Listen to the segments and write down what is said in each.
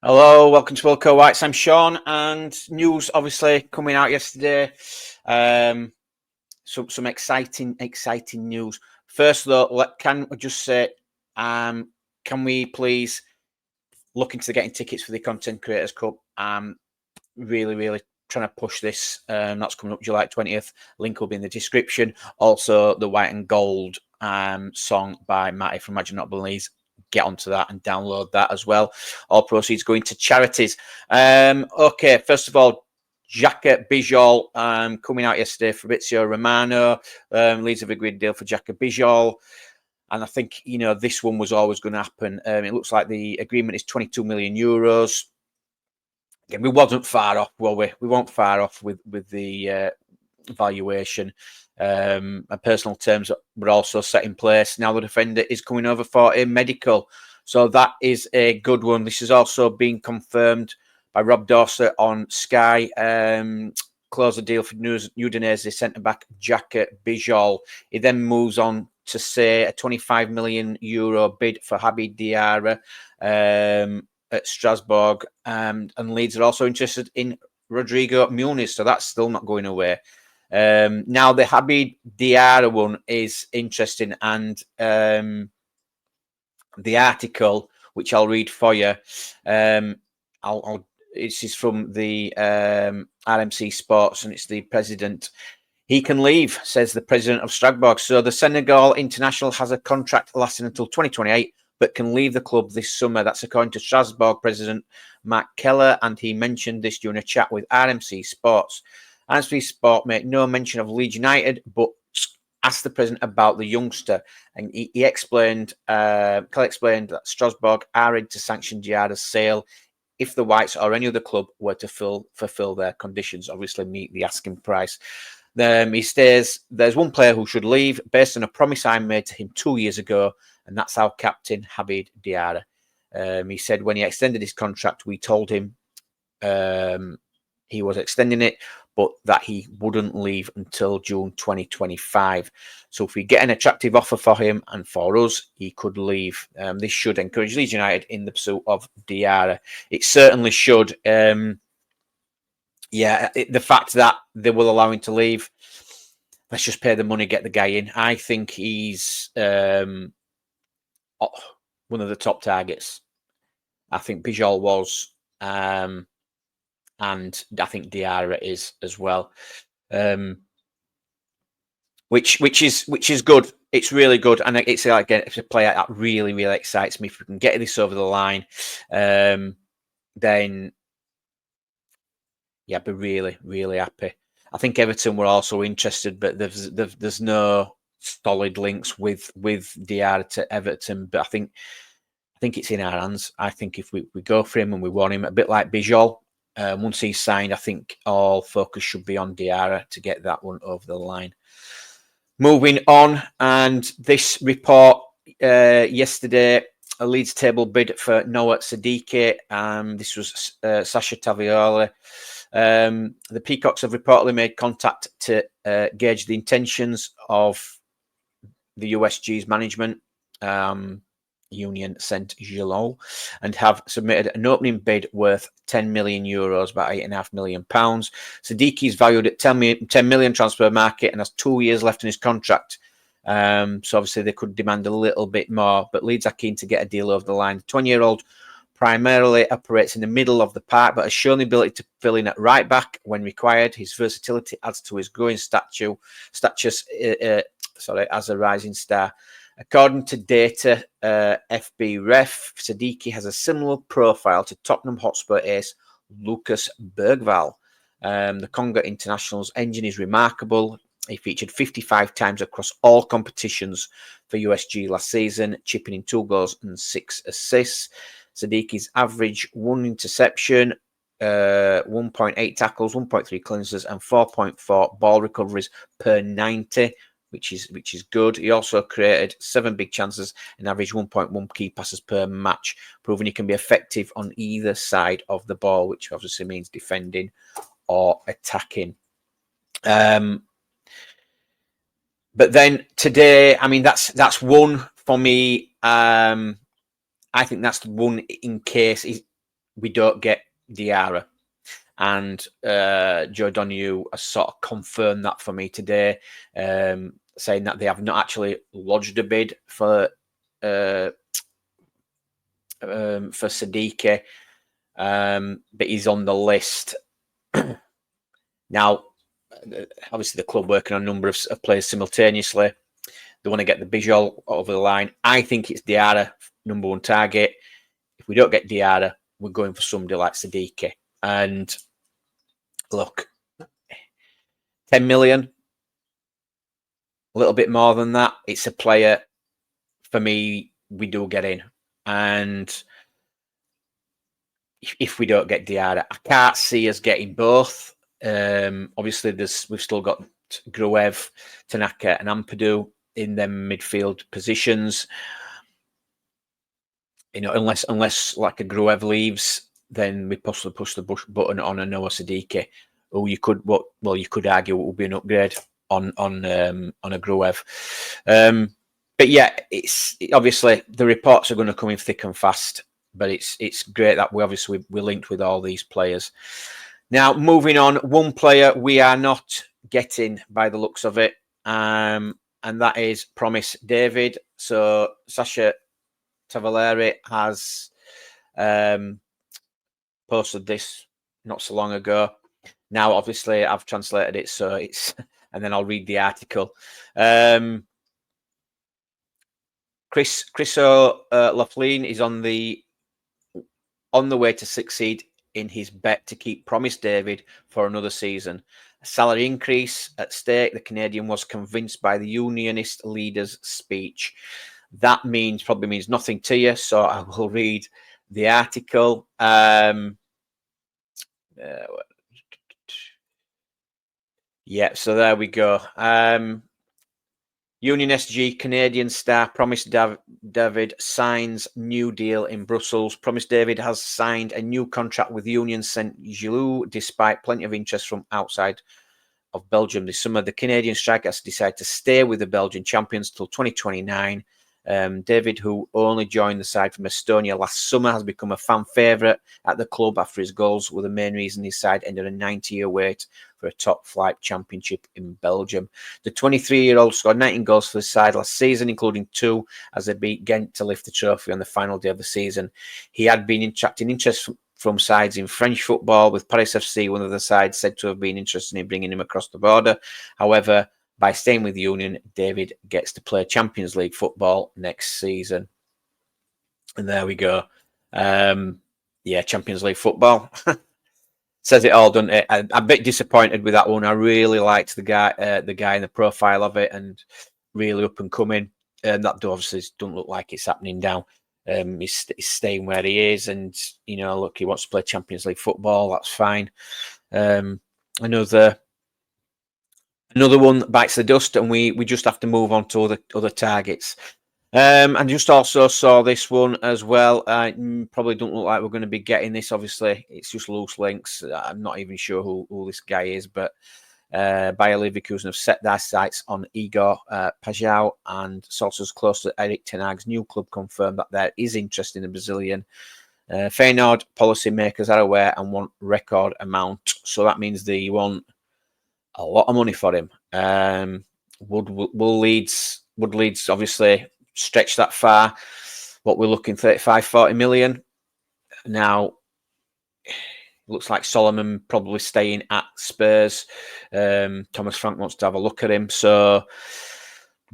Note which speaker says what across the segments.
Speaker 1: Hello, welcome to Wilco Whites. I'm Sean, and news obviously coming out yesterday. Some exciting news. First, though, can I just say, can we please look into getting tickets for the Content Creators Cup? Really trying to push this. That's coming up July 20th. Link will be in the description. Also, the White and Gold song by Matty from Imagine Not Belize. Get onto that and download that as well. All proceeds going to charities. Okay, first of all, Xhaka Bijol coming out yesterday. Fabrizio Romano Leeds have agreed deal for Xhaka Bijol. And I think, this one was always going to happen. It looks like the agreement is 22 million euros. Again, we wasn't far off, were we? We weren't far off with the valuation. And personal terms were also set in place. Now the defender is coming over for a medical. So that is a good one. This has also been confirmed by Rob Dawson on Sky. Close the deal for Udinese centre-back Xhaka Bijol. He then moves on to say a 25 million euro bid for Habib Diarra at Strasbourg. And Leeds are also interested in Rodrigo Muniz. So that's still not going away. Now the Habib Diarra one is interesting, and the article which I'll read for you, this is from the RMC Sports, and it's the president. He can leave, says the president of Strasbourg. So the Senegal international has a contract lasting until 2028, but can leave the club this summer. That's according to Strasbourg president Matt Keller, and he mentioned this during a chat with RMC Sports. RMC Sport made no mention of Leeds United, but asked the president about the youngster, and he explained, Keller explained that Strasbourg are ready to sanction Diarra's sale if the Whites or any other club were to fulfill their conditions, obviously meet the asking price. He says there's one player who should leave based on a promise I made to him 2 years ago, and that's our captain, Habib Diarra. He said when he extended his contract, we told him he was extending it, but that he wouldn't leave until June 2025. So if we get an attractive offer for him and for us, he could leave. This should encourage Leeds United in the pursuit of Diarra. It certainly should. The fact that they will allow him to leave, let's just pay the money, get the guy in. I think he's one of the top targets. I think Bijol was. And I think Diarra is as well, which is good. It's really good, and it's a player that really excites me. If we can get this over the line, then yeah, I'd be really happy. I think Everton were also interested, but there's no solid links with Diarra to Everton. But I think it's in our hands. I think if we go for him and we want him, a bit like Bijol. Once he's signed, I think all focus should be on Diarra to get that one over the line. Moving on, and this report yesterday, a Leeds table bid for Noah Sadiki. This was Sasha Tavioli. The Peacocks have reportedly made contact to gauge the intentions of the USG's management. Union Saint-Gilloise, and have submitted an opening bid worth 10 million euros, about £8.5 million. Sadiki is valued at 10 million transfer market and has 2 years left in his contract. So obviously they could demand a little bit more, but Leeds are keen to get a deal over the line. The 20-year-old primarily operates in the middle of the park, but has shown the ability to fill in at right back when required. His versatility adds to his growing stature as a rising star. According to data, FB Ref, Sadiki has a similar profile to Tottenham Hotspur ace Lucas Bergvall. The Congo international's engine is remarkable. He featured 55 times across all competitions for USG last season, chipping in 2 goals and 6 assists. Sadiki's average 1 interception, 1.8 tackles, 1.3 clearances, and 4.4 ball recoveries per 90. Which is good. He also created 7 big chances and averaged 1.1 key passes per match, proving he can be effective on either side of the ball, which obviously means defending or attacking. But then today, I mean, that's one for me. I think that's the one in case we don't get Diarra. And Joe Donahue has sort of confirmed that for me today, saying that they have not actually lodged a bid for Sadiki, but he's on the list. Now, obviously, the club working on a number of players simultaneously. They want to get the Bijol over the line. I think it's Diarra, number one target. If we don't get Diarra, we're going for somebody like Sadiki. And look, 10 million, a little bit more than that. It's a player, for me, we do get in. And if we don't get Diarra, I can't see us getting both. Obviously, we've still got Gruev, Tanaka, and Ampadu in them midfield positions. Unless like a Gruev leaves, then we possibly push the button on a Noah Sadiki, who you could argue it will be an upgrade on a Gruev. But yeah, it's obviously the reports are going to come in thick and fast. But it's great that we're linked with all these players. Now, moving on, one player we are not getting by the looks of it, and that is Promise David. So Sasha Tavaleri has posted this not so long ago. Now, obviously, I've translated it, so it's, and then I'll read the article. Chris O'Loughlin is on the way to succeed in his bet to keep Promise David for another season. A salary increase at stake, the Canadian was convinced by the unionist leader's speech. That probably means nothing to you, so I will read the article. Yeah, so there we go. Union SG Canadian star Promise David signs new deal in Brussels. Promise David has signed a new contract with Union Saint-Gilloise despite plenty of interest from outside of Belgium this summer. The Canadian striker has decided to stay with the Belgian champions till 2029. David, who only joined the side from Estonia last summer, has become a fan favourite at the club after his goals were the main reason his side ended a 90-year wait for a top-flight championship in Belgium. The 23-year-old scored 19 goals for the side last season, including 2 as they beat Ghent to lift the trophy on the final day of the season. He had been attracting interest from sides in French football, with Paris FC, one of the sides, said to have been interested in bringing him across the border. However, by staying with Union, David gets to play Champions League football next season. And there we go. Yeah, Champions League football. Says it all, doesn't it? I'm a bit disappointed with that one. I really liked the guy in the profile of it, and really up and coming. And that obviously doesn't look like it's happening now. He's staying where he is, and look, he wants to play Champions League football. That's fine. Another one that bites the dust, and we just have to move on to other targets. And just also saw this one as well. Probably don't look like we're going to be getting this. Obviously, it's just loose links. I'm not even sure who this guy is, but Bayer Leverkusen have set their sights on Igor Paixao, and sources close to Erik ten Hag's new club confirmed that there is interest in the Brazilian. Feyenoord policymakers are aware and want record amount, so that means they want a lot of money for him. Will Leeds obviously stretch that far? What we're looking, 35-40 million. Now, looks like Solomon probably staying at Spurs. Thomas Frank wants to have a look at him. So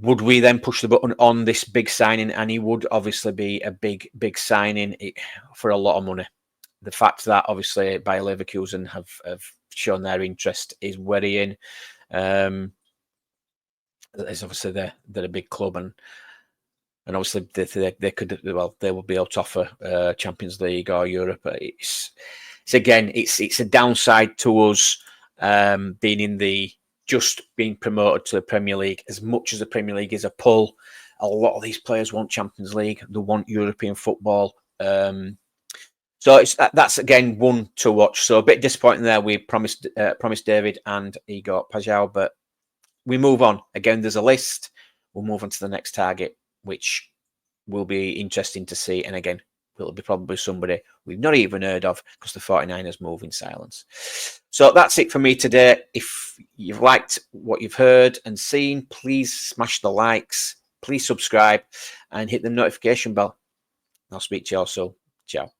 Speaker 1: would we then push the button on this big signing? And he would obviously be a big signing for a lot of money. The fact that obviously Bayer Leverkusen have shown their interest is worrying. There's obviously they're a big club, and obviously they could, well, they will be able to offer Champions League or Europe. It's a downside to us being promoted to the Premier League. As much as the Premier League is a pull, a lot of these players want Champions League. They want European football. So that's again one to watch. So a bit disappointing there. We promised David and Igor Paixao, but we move on. Again, there's a list. We'll move on to the next target, which will be interesting to see. And again, it'll be probably somebody we've not even heard of because the 49ers move in silence. So that's it for me today. If you've liked what you've heard and seen, please smash the likes, please subscribe and hit the notification bell. I'll speak to you all soon. Ciao.